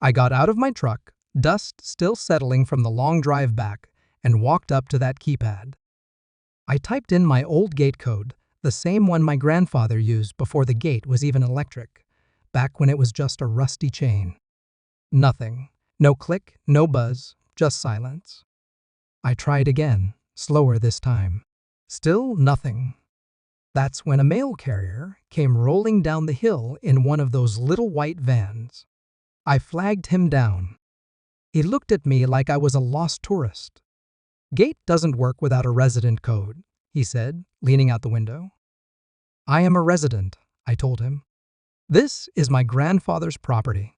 I got out of my truck, dust still settling from the long drive back, and walked up to that keypad. I typed in my old gate code, the same one my grandfather used before the gate was even electric, back when it was just a rusty chain. Nothing. No click, no buzz, just silence. I tried again, slower this time. Still nothing. That's when a mail carrier came rolling down the hill in one of those little white vans. I flagged him down. He looked at me like I was a lost tourist. "Gate doesn't work without a resident code," he said, leaning out the window. "I am a resident," I told him. "This is my grandfather's property.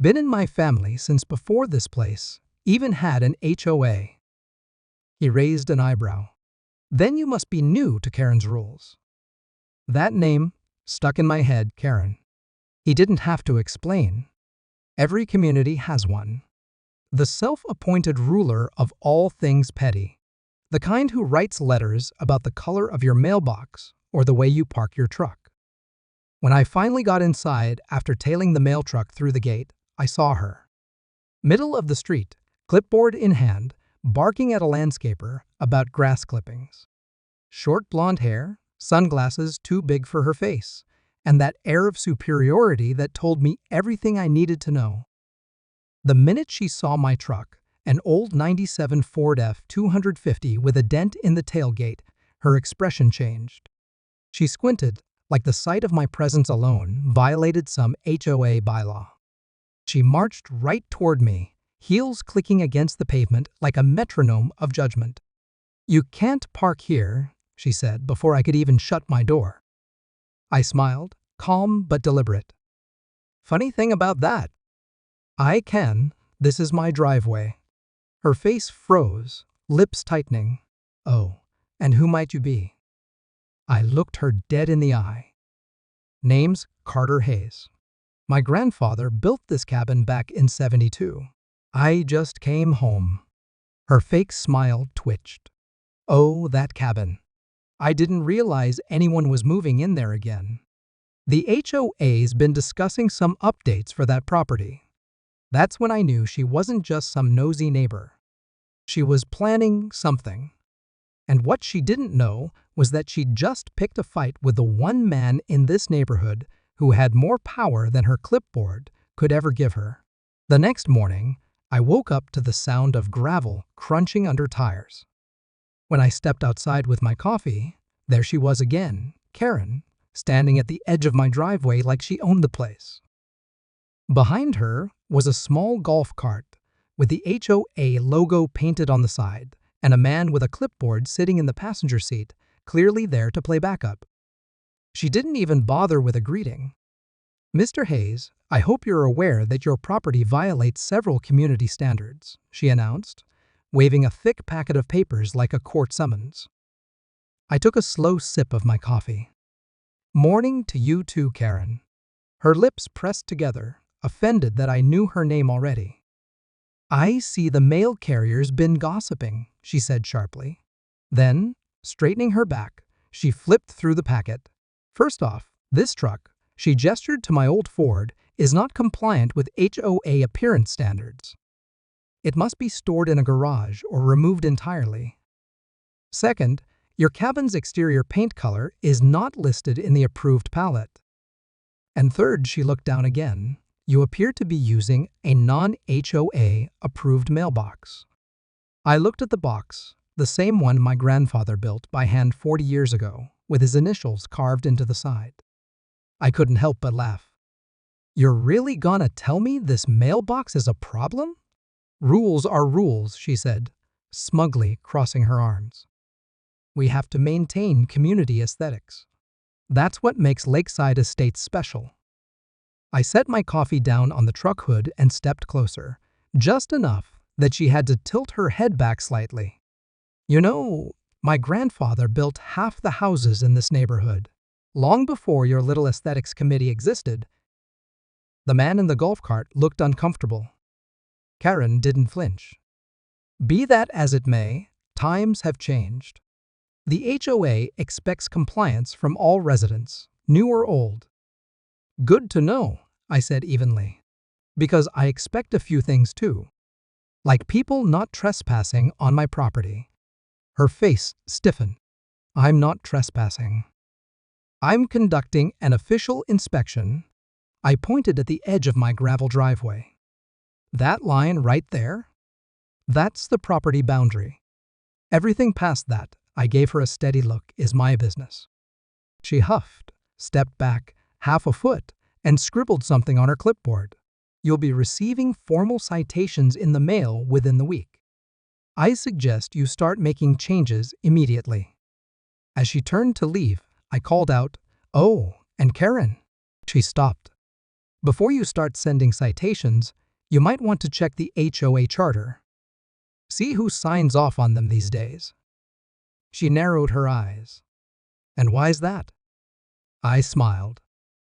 Been in my family since before this place even had an HOA. He raised an eyebrow. "Then you must be new to Karen's rules." That name stuck in my head, Karen. He didn't have to explain. Every community has one. The self-appointed ruler of all things petty. The kind who writes letters about the color of your mailbox or the way you park your truck. When I finally got inside after tailing the mail truck through the gate, I saw her. Middle of the street, clipboard in hand, barking at a landscaper about grass clippings. Short blonde hair, sunglasses too big for her face, and that air of superiority that told me everything I needed to know. The minute she saw my truck, an old '97 Ford F-250 with a dent in the tailgate, her expression changed. She squinted, like the sight of my presence alone violated some HOA bylaw. She marched right toward me, heels clicking against the pavement like a metronome of judgment. "You can't park here," she said before I could even shut my door. I smiled, calm but deliberate. "Funny thing about that. I can. This is my driveway." Her face froze, lips tightening. "Oh, and who might you be?" I looked her dead in the eye. "Name's Carter Hayes. My grandfather built this cabin back in '72. I just came home." Her fake smile twitched. "Oh, that cabin. I didn't realize anyone was moving in there again. The HOA's been discussing some updates for that property." That's when I knew she wasn't just some nosy neighbor. She was planning something. And what she didn't know was that she'd just picked a fight with the one man in this neighborhood who had more power than her clipboard could ever give her. The next morning, I woke up to the sound of gravel crunching under tires. When I stepped outside with my coffee, there she was again, Karen, standing at the edge of my driveway like she owned the place. Behind her was a small golf cart with the HOA logo painted on the side and a man with a clipboard sitting in the passenger seat, clearly there to play backup. She didn't even bother with a greeting. "Mr. Hayes, I hope you're aware that your property violates several community standards," she announced, waving a thick packet of papers like a court summons. I took a slow sip of my coffee. "Morning to you too, Karen." Her lips pressed together, offended that I knew her name already. "I see the mail carrier's been gossiping," she said sharply. Then, straightening her back, she flipped through the packet. "First off, this truck," she gestured to my old Ford, "is not compliant with HOA appearance standards. It must be stored in a garage or removed entirely. Second, your cabin's exterior paint color is not listed in the approved palette. And third," she looked down again, "you appear to be using a non-HOA approved mailbox." I looked at the box, the same one my grandfather built by hand 40 years ago, with his initials carved into the side. I couldn't help but laugh. "You're really gonna tell me this mailbox is a problem?" "Rules are rules," she said, smugly crossing her arms. "We have to maintain community aesthetics. That's what makes Lakeside Estates special." I set my coffee down on the truck hood and stepped closer, just enough that she had to tilt her head back slightly. "You know, my grandfather built half the houses in this neighborhood, long before your little aesthetics committee existed." The man in the golf cart looked uncomfortable. Karen didn't flinch. "Be that as it may, times have changed. The HOA expects compliance from all residents, new or old." "Good to know," I said evenly. Because I expect a few things too, like people not trespassing on my property. Her face stiffened. I'm not trespassing. I'm conducting an official inspection. I pointed at the edge of my gravel driveway. That line right there? That's the property boundary. Everything past that, I gave her a steady look, is my business. She huffed, stepped back half a foot, and scribbled something on her clipboard. You'll be receiving formal citations in the mail within the week. I suggest you start making changes immediately. As she turned to leave, I called out, "Oh, and Karen." She stopped. "Before you start sending citations, you might want to check the HOA charter. See who signs off on them these days." She narrowed her eyes. "And why's that?" I smiled.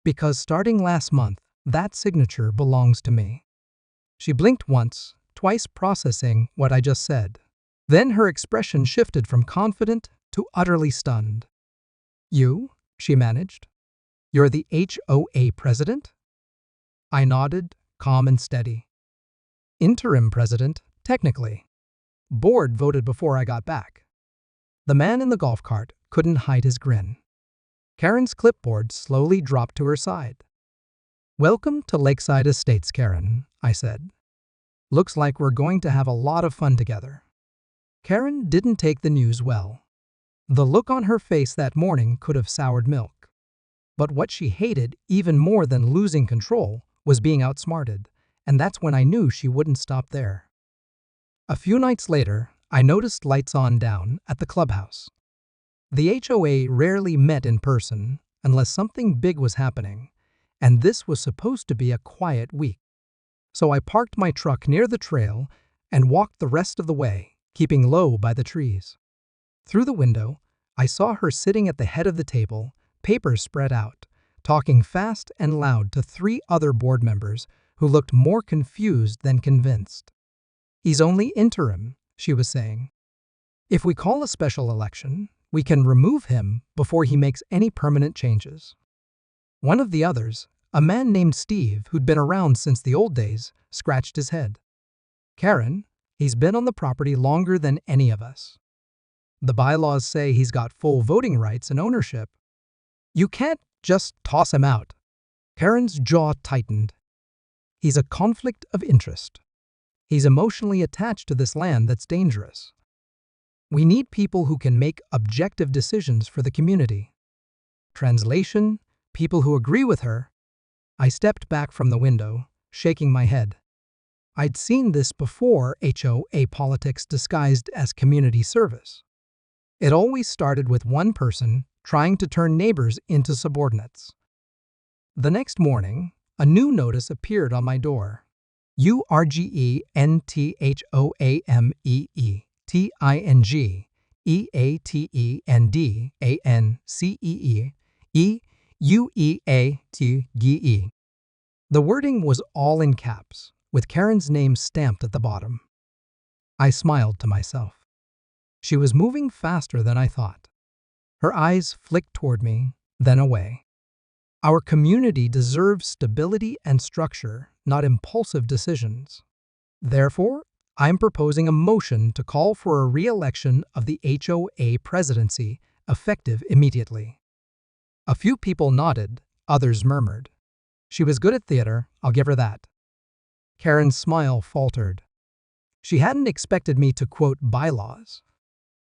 "Because starting last month, that signature belongs to me." She blinked once, twice processing what I just said. Then her expression shifted from confident to utterly stunned. "You?" she managed. "You're the HOA president?" I nodded, calm and steady. "Interim president, technically. Board voted before I got back." The man in the golf cart couldn't hide his grin. Karen's clipboard slowly dropped to her side. "Welcome to Lakeside Estates, Karen," I said. "Looks like we're going to have a lot of fun together." Karen didn't take the news well. The look on her face that morning could have soured milk. But what she hated even more than losing control was being outsmarted, and that's when I knew she wouldn't stop there. A few nights later, I noticed lights on down at the clubhouse. The HOA rarely met in person unless something big was happening, and this was supposed to be a quiet week. So I parked my truck near the trail and walked the rest of the way, keeping low by the trees. Through the window, I saw her sitting at the head of the table, papers spread out, talking fast and loud to 3 other board members who looked more confused than convinced. "He's only interim," she was saying. "If we call a special election, we can remove him before he makes any permanent changes." One of the others, a man named Steve who'd been around since the old days, scratched his head. "Karen, he's been on the property longer than any of us. The bylaws say he's got full voting rights and ownership. You can't just toss him out." Karen's jaw tightened. "He's a conflict of interest. He's emotionally attached to this land that's dangerous. We need people who can make objective decisions for the community." Translation: people who agree with her. I stepped back from the window, shaking my head. I'd seen this before, HOA politics disguised as community service. It always started with one person trying to turn neighbors into subordinates. The next morning, a new notice appeared on my door. URGENTIHOAMEETINGEETANCEEUEATGE. The wording was all in caps, with Karen's name stamped at the bottom. I smiled to myself. She was moving faster than I thought. Her eyes flicked toward me, then away. Our community deserves stability and structure, not impulsive decisions. Therefore, I'm proposing a motion to call for a re-election of the HOA presidency, effective immediately. A few people nodded, others murmured. She was good at theater, I'll give her that. Karen's smile faltered. She hadn't expected me to quote bylaws.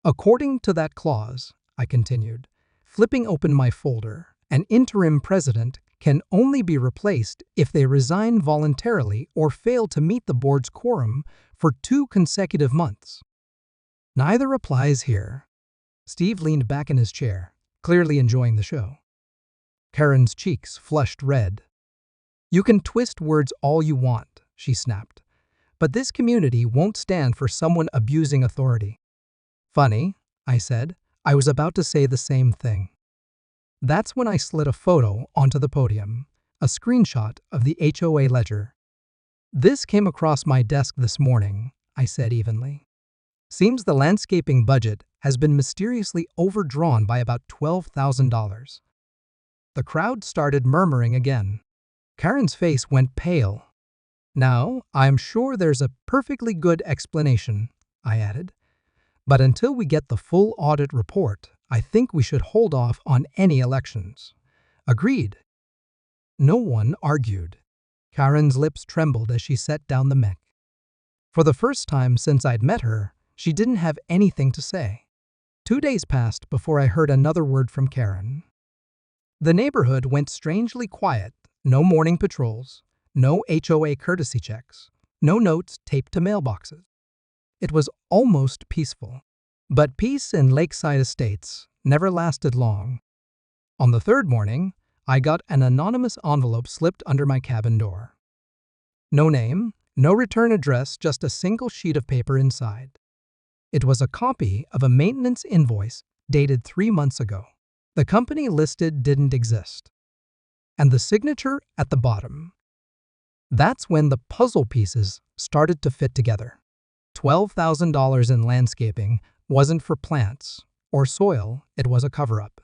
"According to that clause," I continued, flipping open my folder, "an interim president can only be replaced if they resign voluntarily or fail to meet the board's quorum for 2 consecutive months. Neither applies here." Steve leaned back in his chair, clearly enjoying the show. Karen's cheeks flushed red. "You can twist words all you want," she snapped, "but this community won't stand for someone abusing authority." "Funny," I said. I was about to say the same thing. That's when I slid a photo onto the podium, a screenshot of the HOA ledger. "This came across my desk this morning," I said evenly. "Seems the landscaping budget has been mysteriously overdrawn by about $12,000. The crowd started murmuring again. Karen's face went pale. Now, I'm sure there's a perfectly good explanation, I added. But until we get the full audit report, I think we should hold off on any elections. Agreed. No one argued. Karen's lips trembled as she set down the mech. For the first time since I'd met her, she didn't have anything to say. 2 days passed before I heard another word from Karen. The neighborhood went strangely quiet. No morning patrols, no HOA courtesy checks, no notes taped to mailboxes. It was almost peaceful. But peace in Lakeside Estates never lasted long. On the third morning, I got an anonymous envelope slipped under my cabin door. No name, no return address, just a single sheet of paper inside. It was a copy of a maintenance invoice dated 3 months ago. The company listed didn't exist. And the signature at the bottom. That's when the puzzle pieces started to fit together. $12,000 in landscaping wasn't for plants or soil, it was a cover-up.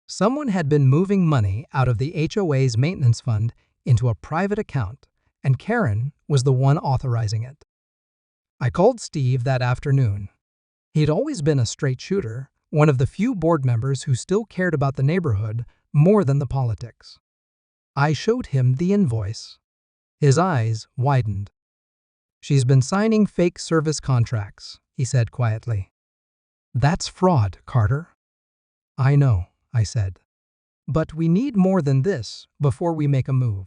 Someone had been moving money out of the HOA's maintenance fund into a private account, and Karen was the one authorizing it. I called Steve that afternoon. He'd always been a straight shooter, one of the few board members who still cared about the neighborhood more than the politics. I showed him the invoice. His eyes widened. "She's been signing fake service contracts," he said quietly. "That's fraud, Carter." "I know," I said. "But we need more than this before we make a move.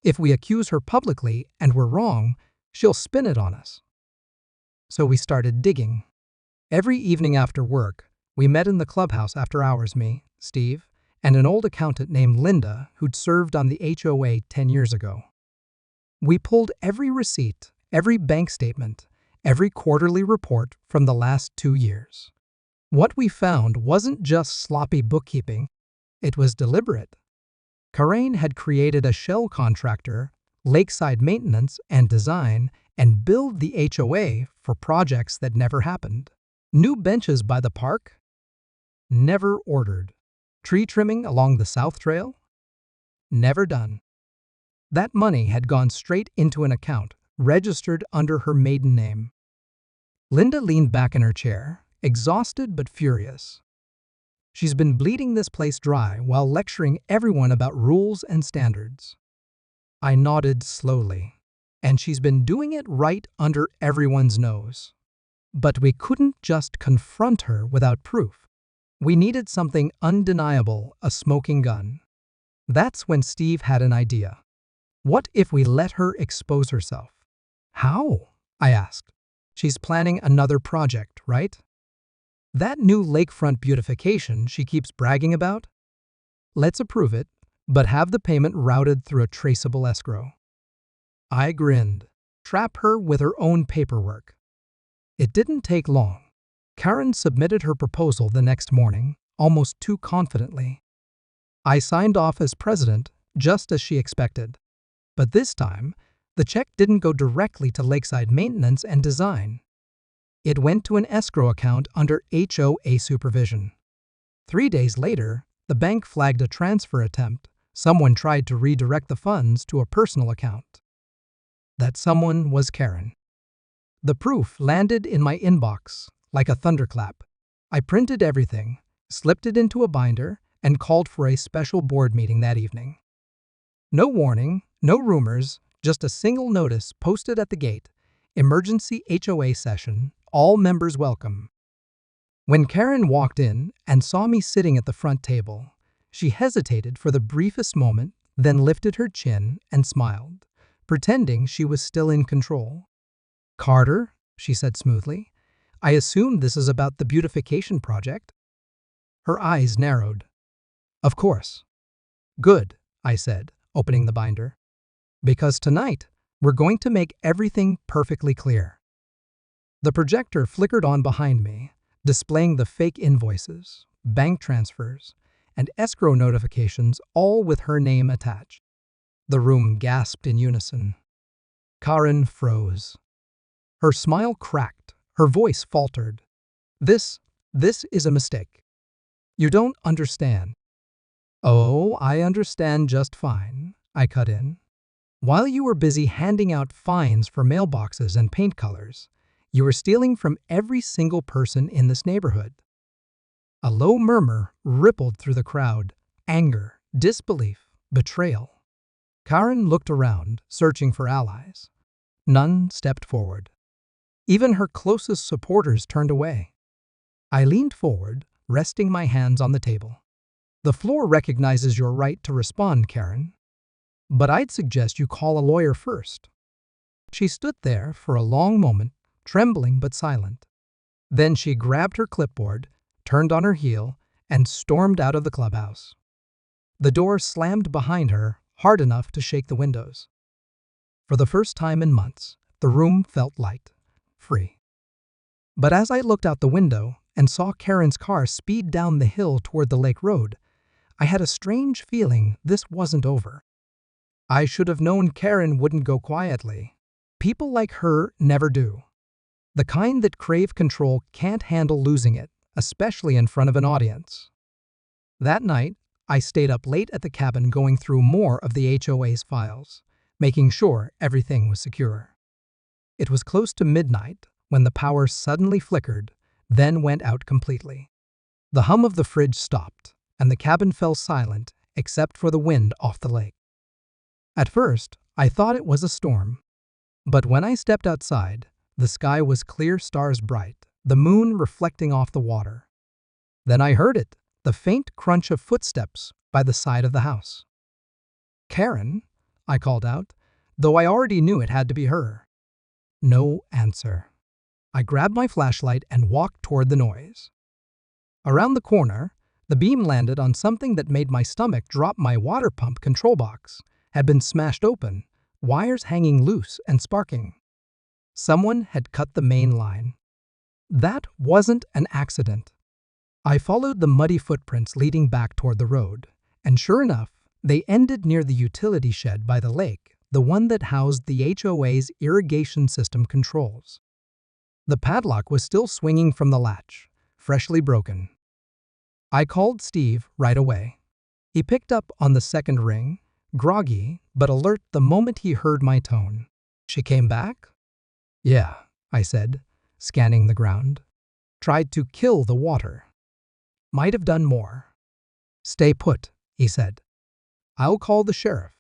If we accuse her publicly and we're wrong, she'll spin it on us." So we started digging. Every evening after work, we met in the clubhouse after hours, me, Steve, and an old accountant named Linda who'd served on the HOA 10 years ago. We pulled every receipt, every bank statement, every quarterly report from the last 2 years. What we found wasn't just sloppy bookkeeping, it was deliberate. Karen had created a shell contractor, Lakeside Maintenance and Design, and billed the HOA for projects that never happened. New benches by the park? Never ordered. Tree trimming along the South Trail? Never done. That money had gone straight into an account registered under her maiden name. Linda leaned back in her chair, exhausted but furious. She's been bleeding this place dry while lecturing everyone about rules and standards. I nodded slowly. And she's been doing it right under everyone's nose. But we couldn't just confront her without proof. We needed something undeniable, a smoking gun. That's when Steve had an idea. What if we let her expose herself? How? I asked. She's planning another project, right? That new lakefront beautification she keeps bragging about? Let's approve it, but have the payment routed through a traceable escrow. I grinned. Trap her with her own paperwork. It didn't take long. Karen submitted her proposal the next morning, almost too confidently. I signed off as president, just as she expected. But this time, the check didn't go directly to Lakeside Maintenance and Design. It went to an escrow account under HOA supervision. 3 days later, the bank flagged a transfer attempt. Someone tried to redirect the funds to a personal account. That someone was Karen. The proof landed in my inbox like a thunderclap. I printed everything, slipped it into a binder, and called for a special board meeting that evening. No warning, no rumors, just a single notice posted at the gate. Emergency HOA session, all members welcome. When Karen walked in and saw me sitting at the front table, she hesitated for the briefest moment, then lifted her chin and smiled, pretending she was still in control. "Carter," she said smoothly, "I assume this is about the beautification project?" Her eyes narrowed. "Of course." "Good," I said, opening the binder. "Because tonight, we're going to make everything perfectly clear." The projector flickered on behind me, displaying the fake invoices, bank transfers, and escrow notifications, all with her name attached. The room gasped in unison. Karen froze. Her smile cracked, her voice faltered. This is a mistake. You don't understand." "Oh, I understand just fine," I cut in. While you were busy handing out fines for mailboxes and paint colors, you were stealing from every single person in this neighborhood. A low murmur rippled through the crowd. Anger, disbelief, betrayal. Karen looked around, searching for allies. None stepped forward. Even her closest supporters turned away. I leaned forward, resting my hands on the table. The floor recognizes your right to respond, Karen. But I'd suggest you call a lawyer first. She stood there for a long moment, trembling but silent. Then she grabbed her clipboard, turned on her heel, and stormed out of the clubhouse. The door slammed behind her, hard enough to shake the windows. For the first time in months, the room felt light, free. But as I looked out the window and saw Karen's car speed down the hill toward the lake road, I had a strange feeling this wasn't over. I should have known Karen wouldn't go quietly. People like her never do. The kind that crave control can't handle losing it, especially in front of an audience. That night, I stayed up late at the cabin going through more of the HOA's files, making sure everything was secure. It was close to midnight when the power suddenly flickered, then went out completely. The hum of the fridge stopped, and the cabin fell silent except for the wind off the lake. At first, I thought it was a storm. But when I stepped outside, the sky was clear, stars bright, the moon reflecting off the water. Then I heard it, the faint crunch of footsteps by the side of the house. "Karen," I called out, though I already knew it had to be her. No answer. I grabbed my flashlight and walked toward the noise. Around the corner, the beam landed on something that made my stomach drop. My water pump control box had been smashed open, wires hanging loose and sparking. Someone had cut the main line. That wasn't an accident. I followed the muddy footprints leading back toward the road, and sure enough, they ended near the utility shed by the lake, the one that housed the HOA's irrigation system controls. The padlock was still swinging from the latch, freshly broken. I called Steve right away. He picked up on the second ring, groggy but alert the moment he heard my tone. "She came back?" "Yeah," I said, scanning the ground. "Tried to kill the water. Might have done more." "Stay put," he said. "I'll call the sheriff."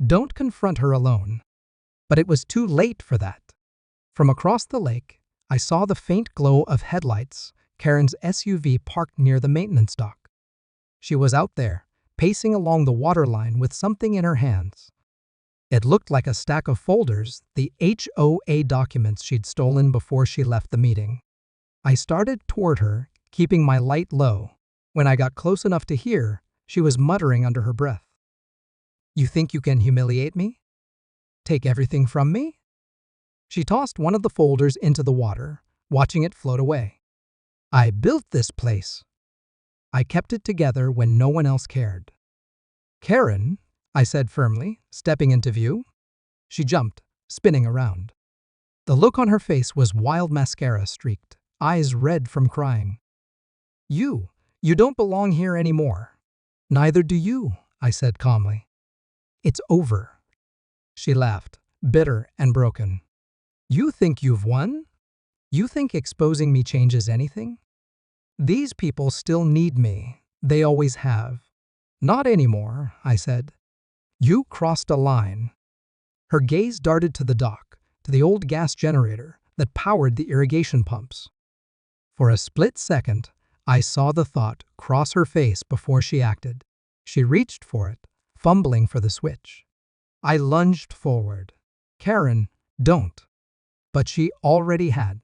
"Don't confront her alone." But it was too late for that. From across the lake, I saw the faint glow of headlights, Karen's SUV parked near the maintenance dock. She was out there, pacing along the waterline with something in her hands. It looked like a stack of folders, the HOA documents she'd stolen before she left the meeting. I started toward her, keeping my light low. When I got close enough to hear, she was muttering under her breath. "You think you can humiliate me? Take everything from me?" She tossed one of the folders into the water, watching it float away. "I built this place." I kept it together when no one else cared. "Karen," I said firmly, stepping into view. She jumped, spinning around. The look on her face was wild, mascara streaked, eyes red from crying. You don't belong here anymore." "Neither do you," I said calmly. "It's over." She laughed, bitter and broken. "You think you've won? You think exposing me changes anything? These people still need me. They always have." "Not anymore," I said. "You crossed a line." Her gaze darted to the dock, to the old gas generator that powered the irrigation pumps. For a split second, I saw the thought cross her face before she acted. She reached for it, fumbling for the switch. I lunged forward. "Karen, don't." But she already had.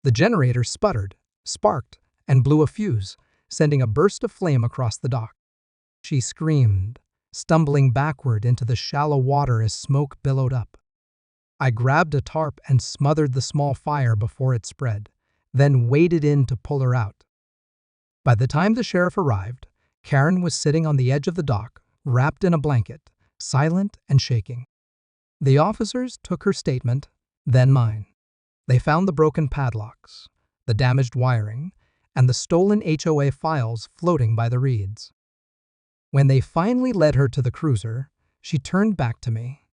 The generator sputtered, sparked, and blew a fuse, sending a burst of flame across the dock. She screamed, stumbling backward into the shallow water as smoke billowed up. I grabbed a tarp and smothered the small fire before it spread, then waded in to pull her out. By the time the sheriff arrived, Karen was sitting on the edge of the dock, wrapped in a blanket, silent and shaking. The officers took her statement, then mine. They found the broken padlocks, the damaged wiring, and the stolen HOA files floating by the reeds. When they finally led her to the cruiser, she turned back to me.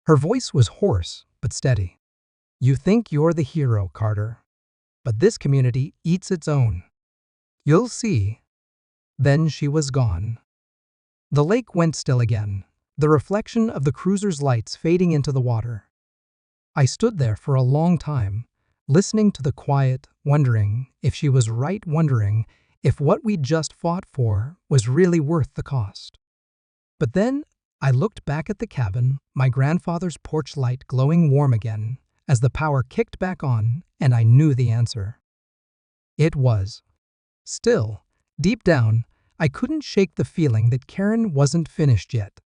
Her voice was hoarse but steady. "You think you're the hero, Carter, but this community eats its own. You'll see." Then she was gone. The lake went still again, the reflection of the cruiser's lights fading into the water. I stood there for a long time, listening to the quiet, wondering if she was right, wondering if what we'd just fought for was really worth the cost. But then I looked back at the cabin, my grandfather's porch light glowing warm again, as the power kicked back on, and I knew the answer. It was. Still, deep down, I couldn't shake the feeling that Karen wasn't finished yet.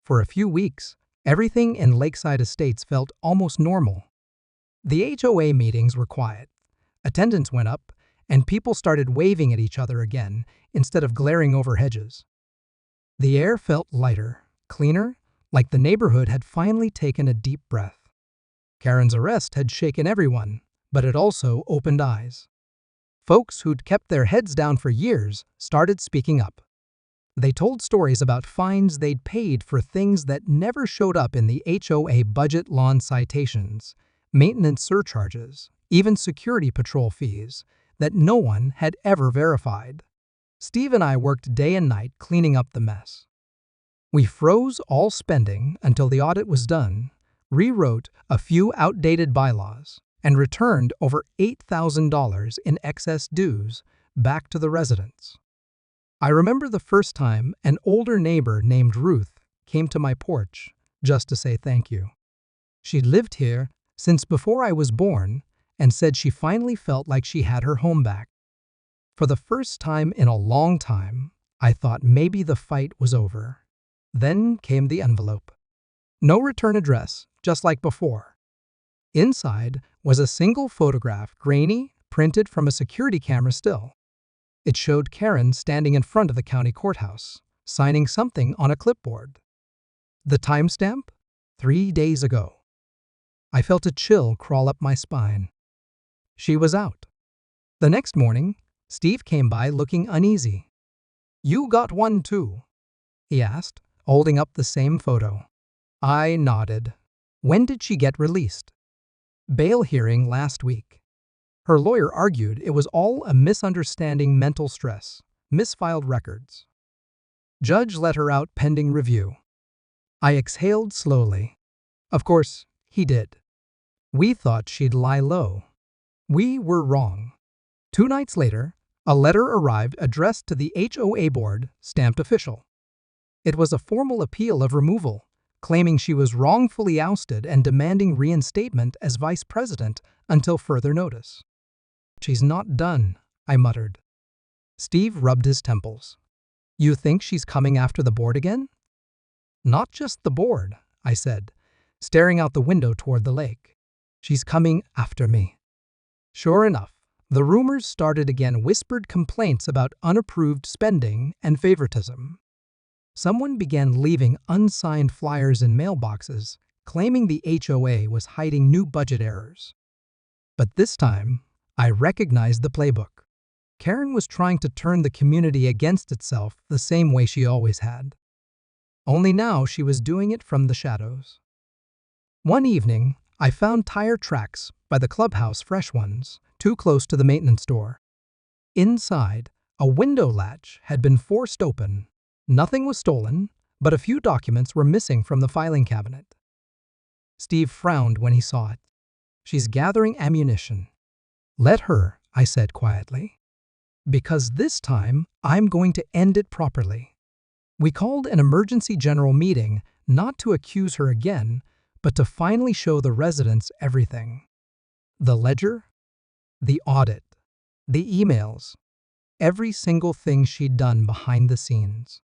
For a few weeks, everything in Lakeside Estates felt almost normal. The HOA meetings were quiet. Attendance went up, and people started waving at each other again instead of glaring over hedges. The air felt lighter, cleaner, like the neighborhood had finally taken a deep breath. Karen's arrest had shaken everyone, but it also opened eyes. Folks who'd kept their heads down for years started speaking up. They told stories about fines they'd paid for things that never showed up in the HOA budget: lawn citations, maintenance surcharges, even security patrol fees that no one had ever verified. Steve and I worked day and night cleaning up the mess. We froze all spending until the audit was done, rewrote a few outdated bylaws, and returned over $8,000 in excess dues back to the residents. I remember the first time an older neighbor named Ruth came to my porch just to say thank you. She'd lived here since before I was born and said she finally felt like she had her home back. For the first time in a long time, I thought maybe the fight was over. Then came the envelope. No return address, just like before. Inside was a single photograph, grainy, printed from a security camera still. It showed Karen standing in front of the county courthouse, signing something on a clipboard. The timestamp? 3 days ago. I felt a chill crawl up my spine. She was out. The next morning, Steve came by looking uneasy. "You got one too?" he asked, holding up the same photo. I nodded. "When did she get released?" "Bail hearing last week." Her lawyer argued it was all a misunderstanding, mental stress, misfiled records. Judge let her out pending review. I exhaled slowly. Of course, he did. We thought she'd lie low. We were wrong. 2 nights later, a letter arrived addressed to the HOA board, stamped official. It was a formal appeal of removal, claiming she was wrongfully ousted and demanding reinstatement as vice president until further notice. "She's not done," I muttered. Steve rubbed his temples. "You think she's coming after the board again?" "Not just the board," I said, staring out the window toward the lake. "She's coming after me." Sure enough, the rumors started again, whispered complaints about unapproved spending and favoritism. Someone began leaving unsigned flyers in mailboxes, claiming the HOA was hiding new budget errors. But this time, I recognized the playbook. Karen was trying to turn the community against itself the same way she always had. Only now she was doing it from the shadows. One evening, I found tire tracks by the clubhouse, fresh ones, too close to the maintenance door. Inside, a window latch had been forced open. Nothing was stolen, but a few documents were missing from the filing cabinet. Steve frowned when he saw it. "She's gathering ammunition." "Let her," I said quietly. "Because this time, I'm going to end it properly." We called an emergency general meeting not to accuse her again, but to finally show the residents everything. The ledger, the audit, the emails, every single thing she'd done behind the scenes.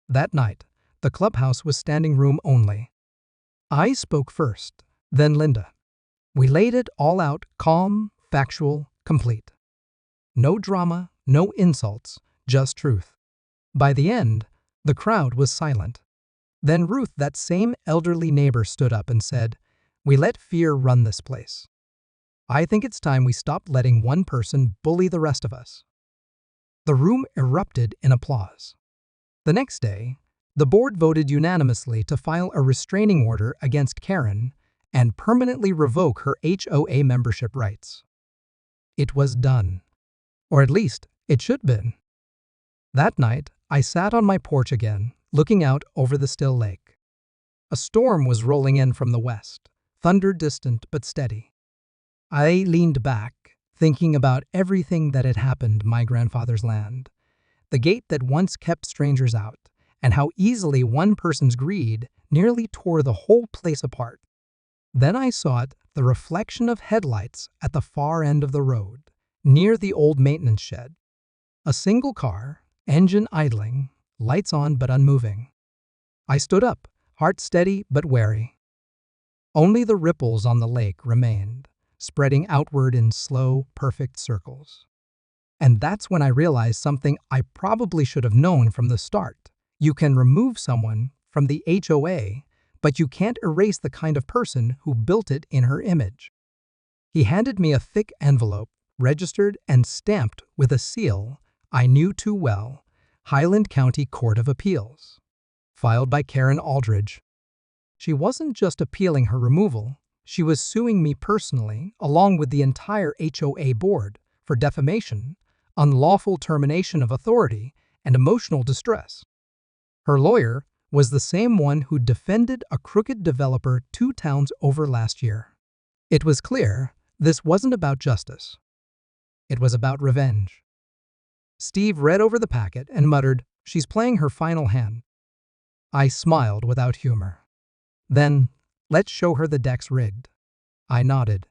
That night, the clubhouse was standing room only. I spoke first, then Linda. We laid it all out, calm, factual, complete. No drama, no insults, just truth. By the end, the crowd was silent. Then Ruth, that same elderly neighbor, stood up and said, "We let fear run this place. I think it's time we stopped letting one person bully the rest of us." The room erupted in applause. The next day, The board voted unanimously to file a restraining order against Karen and permanently revoke her HOA membership rights. It was done. Or at least, it should have been. That night, I sat on my porch again, looking out over the still lake. A storm was rolling in from the west, thunder distant but steady. I leaned back, thinking about everything that had happened my grandfather's land, the gate that once kept strangers out, and how easily one person's greed nearly tore the whole place apart. Then I saw the reflection of headlights at the far end of the road, near the old maintenance shed. A single car, engine idling, lights on but unmoving. I stood up, heart steady but wary. Only the ripples on the lake remained, spreading outward in slow, perfect circles. And that's when I realized something I probably should have known from the start. You can remove someone from the HOA, but you can't erase the kind of person who built it in her image. He handed me a thick envelope, registered and stamped with a seal I knew too well, Highland County Court of Appeals. Filed by Karen Aldridge. She wasn't just appealing her removal, she was suing me personally, along with the entire HOA board, for defamation, unlawful termination of authority, and emotional distress. Her lawyer was the same one who defended a crooked developer 2 towns over last year. It was clear this wasn't about justice. It was about revenge. Steve read over the packet and muttered, "She's playing her final hand." I smiled without humor. "Then, let's show her the deck's rigged." I nodded.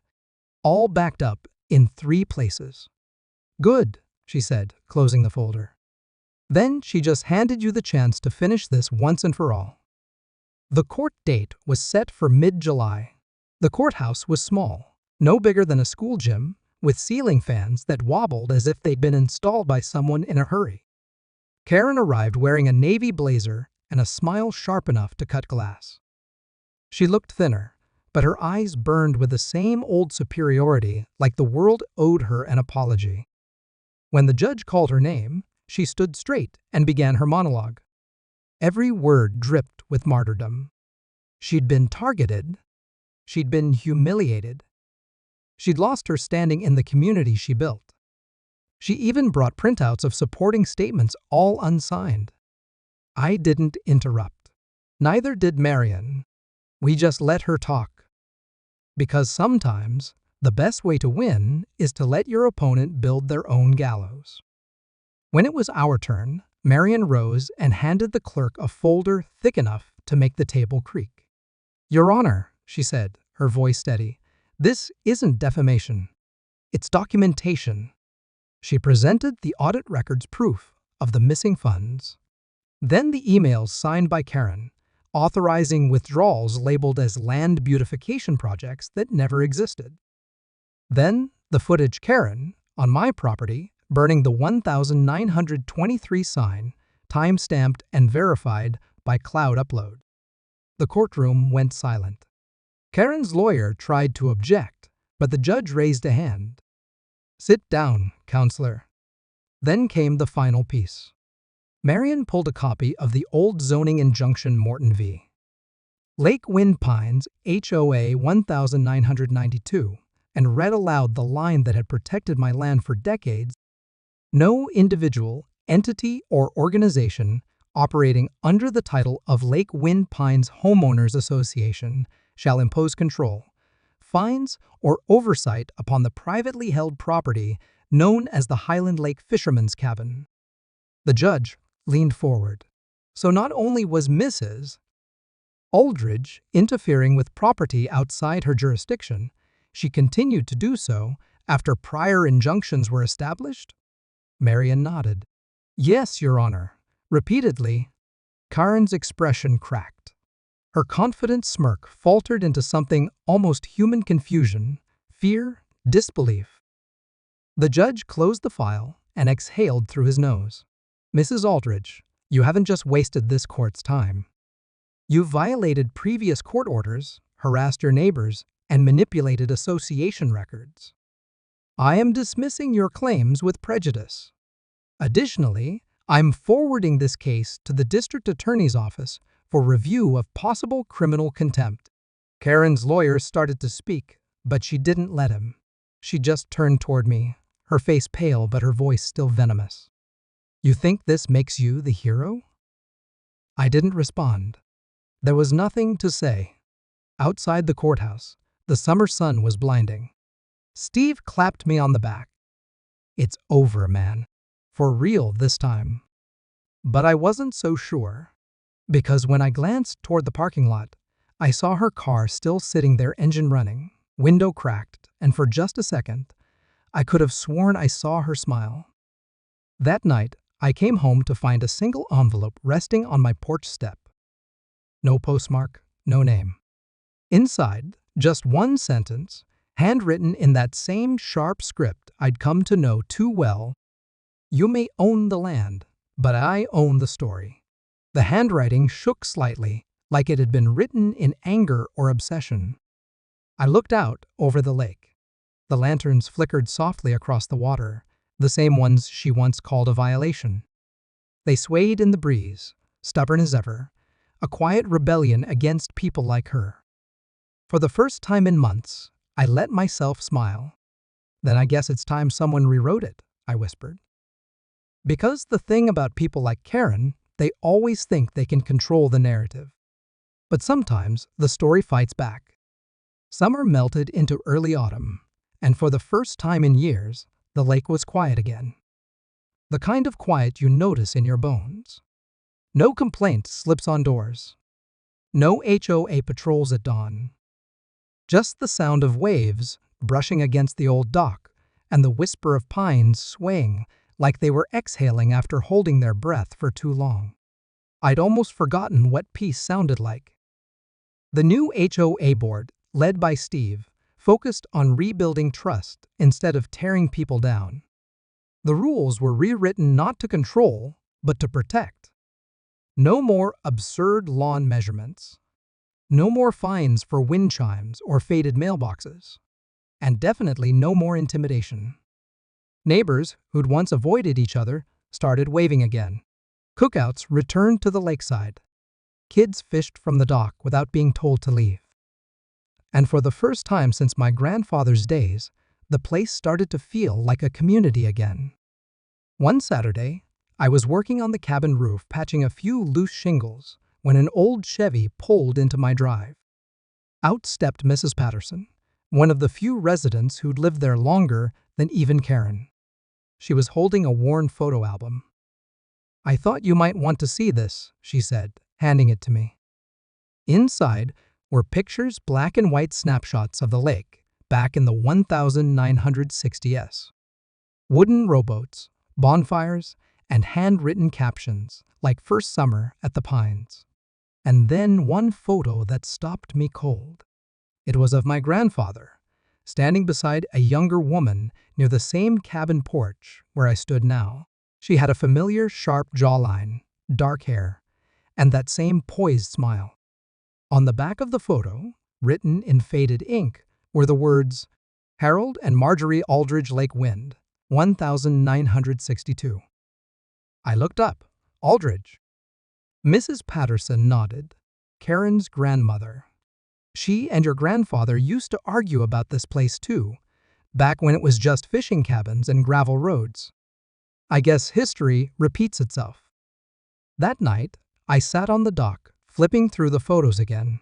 "All backed up in 3 places." "Good," she said, closing the folder. "Then she just handed you the chance to finish this once and for all." The court date was set for mid-July. The courthouse was small, no bigger than a school gym, with ceiling fans that wobbled as if they'd been installed by someone in a hurry. Karen arrived wearing a navy blazer and a smile sharp enough to cut glass. She looked thinner, but her eyes burned with the same old superiority, like the world owed her an apology. When the judge called her name, she stood straight and began her monologue. Every word dripped with martyrdom. She'd been targeted. She'd been humiliated. She'd lost her standing in the community she built. She even brought printouts of supporting statements, all unsigned. I didn't interrupt. Neither did Marion. We just let her talk. Because sometimes, the best way to win is to let your opponent build their own gallows. When it was our turn, Marion rose and handed the clerk a folder thick enough to make the table creak. "Your Honor," she said, her voice steady, "this isn't defamation. It's documentation." She presented the audit records proof of the missing funds. Then the emails signed by Karen, authorizing withdrawals labeled as land beautification projects that never existed. Then the footage Karen, on my property, burning the 1923 sign, time-stamped and verified by cloud upload. The courtroom went silent. Karen's lawyer tried to object, but the judge raised a hand. "Sit down, counselor." Then came the final piece. Marion pulled a copy of the old zoning injunction Morton v. Lake Wind Pines, HOA 1992, and read aloud the line that had protected my land for decades. "No individual, entity, or organization operating under the title of Lake Wind Pines Homeowners Association shall impose control, fines, or oversight upon the privately held property known as the Highland Lake Fisherman's Cabin." The judge leaned forward. So not only was Mrs. Aldridge interfering with property outside her jurisdiction, she continued to do so after prior injunctions were established? Marion nodded. "Yes, Your Honor." Repeatedly, Karen's expression cracked. Her confident smirk faltered into something almost human: confusion, fear, disbelief. The judge closed the file and exhaled through his nose. "Mrs. Aldridge, you haven't just wasted this court's time. You've violated previous court orders, harassed your neighbors, and manipulated association records. I am dismissing your claims with prejudice. Additionally, I'm forwarding this case to the district attorney's office for review of possible criminal contempt. Karen's lawyer started to speak, but she didn't let him. She just turned toward me, her face pale but her voice still venomous. You think this makes you the hero? I didn't respond. There was nothing to say. Outside the courthouse, the summer sun was blinding. Steve clapped me on the back. It's over, man. For real this time. But I wasn't so sure. Because when I glanced toward the parking lot, I saw her car still sitting there, engine running, window cracked, and for just a second, I could have sworn I saw her smile. That night, I came home to find a single envelope resting on my porch step. No postmark, no name. Inside, just one sentence, handwritten in that same sharp script I'd come to know too well. You may own the land, but I own the story. The handwriting shook slightly, like it had been written in anger or obsession. I looked out over the lake. The lanterns flickered softly across the water, the same ones she once called a violation. They swayed in the breeze, stubborn as ever, a quiet rebellion against people like her. For the first time in months, I let myself smile. Then I guess it's time someone rewrote it, I whispered. Because the thing about people like Karen, they always think they can control the narrative. But sometimes the story fights back. Summer melted into early autumn, and for the first time in years, the lake was quiet again. The kind of quiet you notice in your bones. No complaint slips on doors. No HOA patrols at dawn. Just the sound of waves brushing against the old dock and the whisper of pines swaying like they were exhaling after holding their breath for too long. I'd almost forgotten what peace sounded like. The new HOA board, led by Steve, focused on rebuilding trust instead of tearing people down. The rules were rewritten not to control, but to protect. No more absurd lawn measurements. No more fines for wind chimes or faded mailboxes. And definitely no more intimidation. Neighbors, who'd once avoided each other, started waving again. Cookouts returned to the lakeside. Kids fished from the dock without being told to leave. And for the first time since my grandfather's days, the place started to feel like a community again. One Saturday, I was working on the cabin roof patching a few loose shingles when an old Chevy pulled into my drive. Out stepped Mrs. Patterson, one of the few residents who'd lived there longer than even Karen. She was holding a worn photo album. I thought you might want to see this, she said, handing it to me. Inside were pictures, black and white snapshots of the lake back in the 1960s. Wooden rowboats, bonfires, and handwritten captions like first summer at the Pines. And then one photo that stopped me cold. It was of my grandfather, standing beside a younger woman near the same cabin porch where I stood now. She had a familiar, sharp jawline, dark hair, and that same poised smile. On the back of the photo, written in faded ink, were the words, Harold and Marjorie Aldridge Lake Wind, 1962. I looked up. Aldridge. Mrs. Patterson nodded. Karen's grandmother. She and your grandfather used to argue about this place too, back when it was just fishing cabins and gravel roads. I guess history repeats itself. That night, I sat on the dock, flipping through the photos again.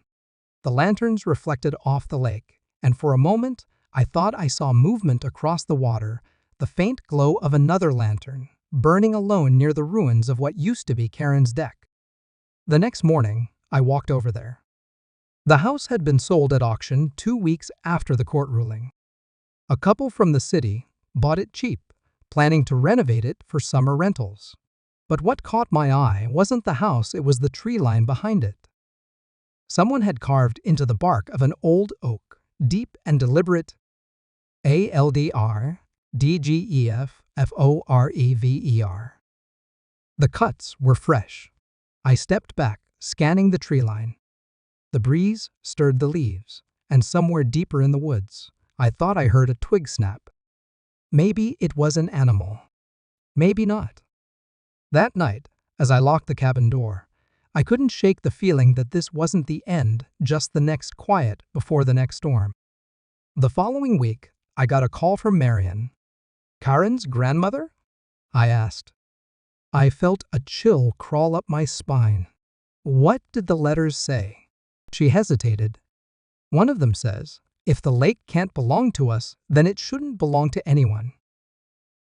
The lanterns reflected off the lake, and for a moment, I thought I saw movement across the water, the faint glow of another lantern, burning alone near the ruins of what used to be Karen's deck. The next morning, I walked over there. The house had been sold at auction 2 weeks after the court ruling. A couple from the city bought it cheap, planning to renovate it for summer rentals. But what caught my eye wasn't the house, it was the tree line behind it. Someone had carved into the bark of an old oak, deep and deliberate, ALDRDGEFFOREVER. The cuts were fresh. I stepped back, scanning the tree line. The breeze stirred the leaves, and somewhere deeper in the woods, I thought I heard a twig snap. Maybe it was an animal. Maybe not. That night, as I locked the cabin door, I couldn't shake the feeling that this wasn't the end, just the next quiet before the next storm. The following week, I got a call from Marion. "Karen's grandmother?" I asked. I felt a chill crawl up my spine. What did the letters say? She hesitated. One of them says, "If the lake can't belong to us, then it shouldn't belong to anyone."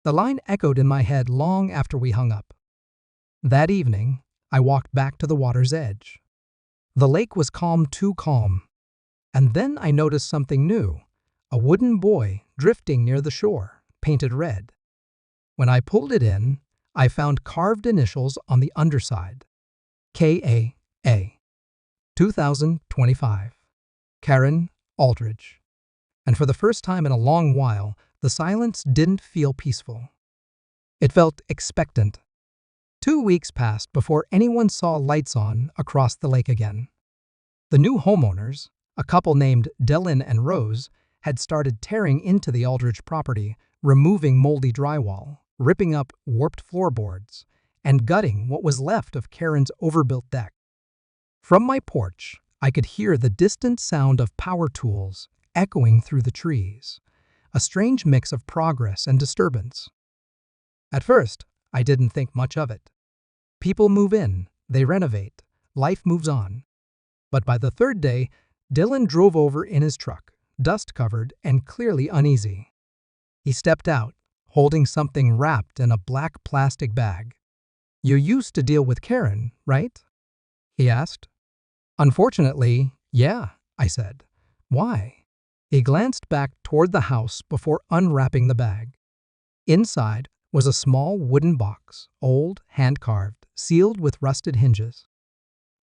The line echoed in my head long after we hung up. That evening, I walked back to the water's edge. The lake was calm, too calm. And then I noticed something new, a wooden buoy drifting near the shore, painted red. When I pulled it in, I found carved initials on the underside. KAA, 2025. Karen Aldridge. And for the first time in a long while, the silence didn't feel peaceful. It felt expectant. 2 weeks passed before anyone saw lights on across the lake again. The new homeowners, a couple named Dylan and Rose, had started tearing into the Aldridge property, removing moldy drywall, ripping up warped floorboards, and gutting what was left of Karen's overbuilt deck. From my porch, I could hear the distant sound of power tools echoing through the trees, a strange mix of progress and disturbance. At first, I didn't think much of it. People move in, they renovate, life moves on. But by the third day, Dylan drove over in his truck, dust-covered and clearly uneasy. He stepped out, holding something wrapped in a black plastic bag. "You used to deal with Karen, right?" he asked. "Unfortunately, yeah," I said. "Why?" He glanced back toward the house before unwrapping the bag. Inside was a small wooden box, old, hand-carved, sealed with rusted hinges.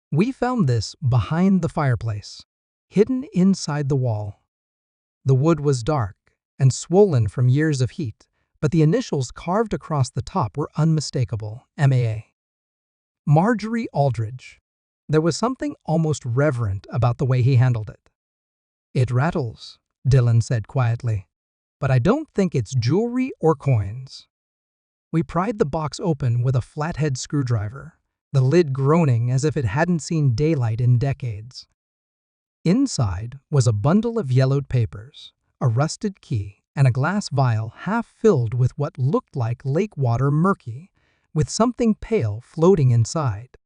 "We found this behind the fireplace, hidden inside the wall." The wood was dark and swollen from years of heat, but the initials carved across the top were unmistakable, MAA. Marjorie Aldridge. There was something almost reverent about the way he handled it. "It rattles," Dylan said quietly, "but I don't think it's jewelry or coins." We pried the box open with a flathead screwdriver, the lid groaning as if it hadn't seen daylight in decades. Inside was a bundle of yellowed papers, a rusted key, and a glass vial half filled with what looked like lake water murky, with something pale floating inside.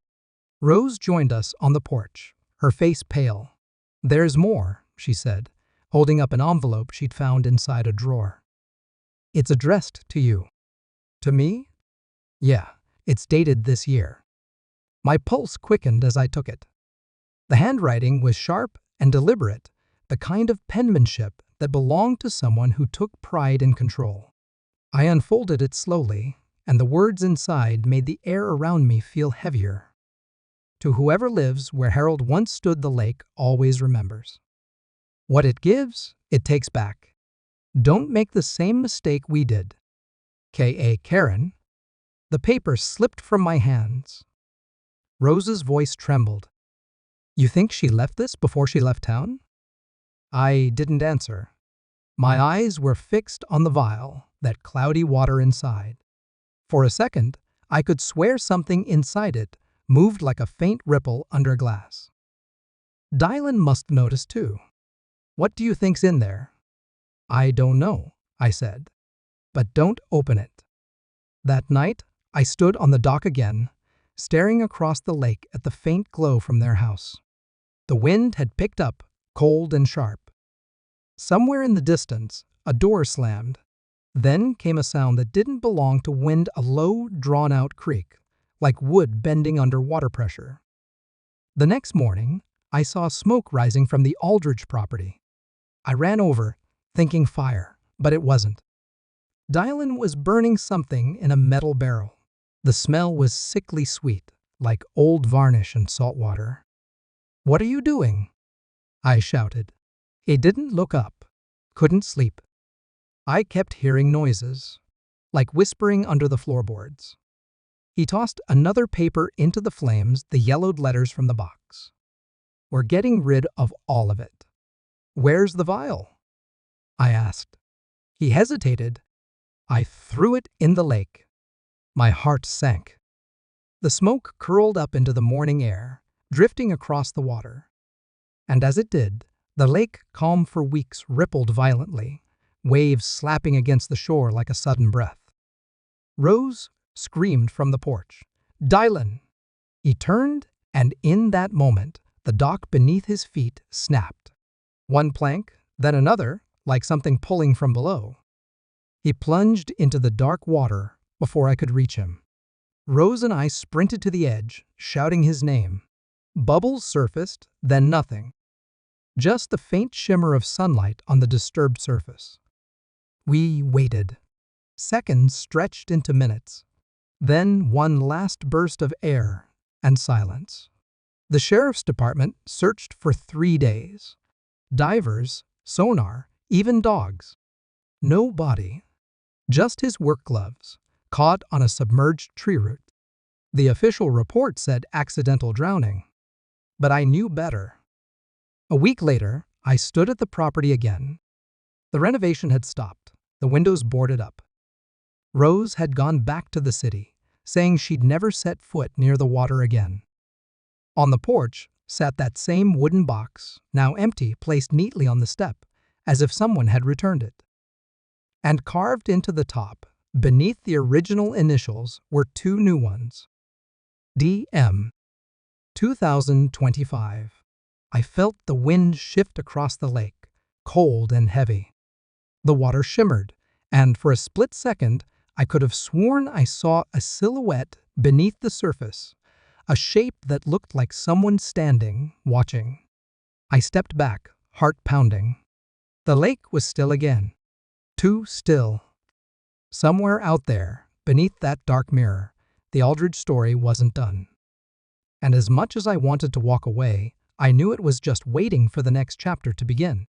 Rose joined us on the porch, her face pale. "There's more," she said, holding up an envelope she'd found inside a drawer. "It's addressed to you." "To me?" "Yeah, it's dated this year." My pulse quickened as I took it. The handwriting was sharp and deliberate, the kind of penmanship that belonged to someone who took pride in control. I unfolded it slowly, and the words inside made the air around me feel heavier. "To whoever lives where Harold once stood, the lake always remembers. What it gives, it takes back. Don't make the same mistake we did. K.A. Karen." The paper slipped from my hands. Rose's voice trembled. "You think she left this before she left town?" I didn't answer. My eyes were fixed on the vial, that cloudy water inside. For a second, I could swear something inside it moved like a faint ripple under glass. "Dylan must notice too. What do you think's in there?" "I don't know," I said. "But don't open it." That night, I stood on the dock again, staring across the lake at the faint glow from their house. The wind had picked up, cold and sharp. Somewhere in the distance, a door slammed. Then came a sound that didn't belong to wind, a low, drawn-out creak, like wood bending under water pressure. The next morning, I saw smoke rising from the Aldridge property. I ran over, thinking fire, but it wasn't. Dylan was burning something in a metal barrel. The smell was sickly sweet, like old varnish and salt water. "What are you doing?" I shouted. He didn't look up, couldn't sleep. I kept hearing noises, like whispering under the floorboards. He tossed another paper into the flames, the yellowed letters from the box. "We're getting rid of all of it." "Where's the vial?" I asked. He hesitated. "I threw it in the lake." My heart sank. The smoke curled up into the morning air, drifting across the water. And as it did, the lake, calm for weeks, rippled violently, waves slapping against the shore like a sudden breath. Rose screamed from the porch, "Dylan!" He turned, and in that moment, the dock beneath his feet snapped. One plank, then another, like something pulling from below. He plunged into the dark water before I could reach him. Rose and I sprinted to the edge, shouting his name. Bubbles surfaced, then nothing. Just the faint shimmer of sunlight on the disturbed surface. We waited. Seconds stretched into minutes. Then one last burst of air and silence. The sheriff's department searched for 3 days. Divers, sonar, even dogs. No body. Just his work gloves, caught on a submerged tree root. The official report said accidental drowning. But I knew better. A week later, I stood at the property again. The renovation had stopped, the windows boarded up. Rose had gone back to the city, saying she'd never set foot near the water again. On the porch sat that same wooden box, now empty, placed neatly on the step, as if someone had returned it. And carved into the top, beneath the original initials, were 2 new ones. DM 2025. I felt the wind shift across the lake, cold and heavy. The water shimmered, and for a split second, I could have sworn I saw a silhouette beneath the surface, a shape that looked like someone standing, watching. I stepped back, heart pounding. The lake was still again. Too still. Somewhere out there, beneath that dark mirror, the Aldridge story wasn't done. And as much as I wanted to walk away, I knew it was just waiting for the next chapter to begin.